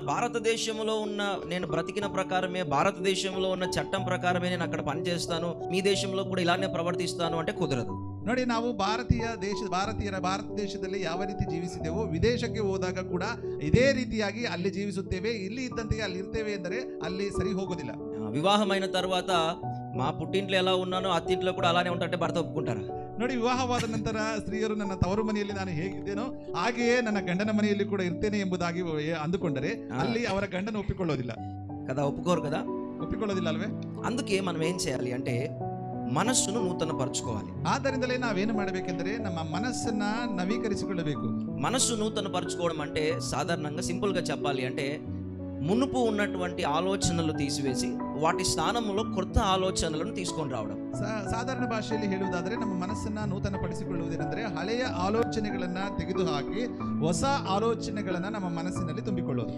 భారతదేశంలో ఉన్న నేను బ్రతికిన ప్రకారమే, భారతదేశంలో ఉన్న చట్టం ప్రకారమే నేను అక్కడ పనిచేస్తాను, మీ దేశంలో కూడా ఇలానే ప్రవర్తిస్తాను అంటే కుదరదు. ನೋಡಿ, ನಾವು ಭಾರತದೇಶದಲ್ಲಿ ಯಾವ ರೀತಿ ಜೀವಿಸಿದೆವೋ ವಿದೇಶಕ್ಕೆ ಹೋದಾಗ ಕೂಡ ಇದೇ ರೀತಿಯಾಗಿ ಅಲ್ಲಿ ಜೀವಿಸುತ್ತೇವೆ. ಇಲ್ಲಿ ಇದ್ದಂತೆಯೇ ಅಲ್ಲಿ ಇರ್ತೇವೆ ಎಂದರೆ ಅಲ್ಲಿ ಸರಿ ಹೋಗೋದಿಲ್ಲ. వివాహమైన తర్వాత మా పుట్టింట్లో ఎలా ఉన్నానో అత్తింట్లో కూడా అలానే ఉంటారంటే భర్త ఒప్పుకుంటారా? ನೋಡಿ, ವಿವಾಹವಾದ ನಂತರ ಸ್ತ್ರೀಯರು ನನ್ನ ತವರು ಮನೆಯಲ್ಲಿ ನಾನು ಹೇಗಿದ್ದೇನೋ ಹಾಗೆಯೇ ನನ್ನ ಗಂಡನ ಮನೆಯಲ್ಲಿ ಕೂಡ ಇರ್ತೇನೆ ಎಂಬುದಾಗಿ ಅಂದುಕೊಂಡರೆ ಅಲ್ಲಿ ಅವರ ಗಂಡನ ಒಪ್ಪಿಕೊಳ್ಳೋದಿಲ್ಲ కదా, ఒప్పుకోరు కదా, ಒಪ್ಪಿಕೊಳ್ಳೋದಿಲ್ಲ ಅಲ್ವೇ? అందుకే మనం ఏం చేయాలి అంటే మనస్సును నూతన పరచుకోవాలి. ಆದ್ದರಿಂದಲೇ ನಾವೇನು ಮಾಡಬೇಕೆಂದರೆ ನಮ್ಮ ಮನಸ್ಸನ್ನ ನವೀಕರಿಸಿಕೊಳ್ಳಬೇಕು. మనస్సు నూతన పరచుకోవడం అంటే సాధారణంగా సింపుల్ గా చెప్పాలి అంటే మునుపు ఉన్నటువంటి ఆలోచనలు తీసివేసి వాటి స్థానంలో కొత్త ఆలోచనలను తీసుకొని రావడం. ಸಾಧಾರಣ ಭಾಷೆಯಲ್ಲಿ ಹೇಳುವುದಾದರೆ ನಮ್ಮ ಮನಸ್ಸನ್ನ ನೂತನ ಪಡಿಸಿಕೊಳ್ಳುವುದೇನೆಂದರೆ ಹಳೆಯ ಆಲೋಚನೆಗಳನ್ನ ತೆಗೆದುಹಾಕಿ ಹೊಸ ಆಲೋಚನೆಗಳನ್ನ ನಮ್ಮ ಮನಸ್ಸಿನಲ್ಲಿ ತುಂಬಿಕೊಳ್ಳೋದು.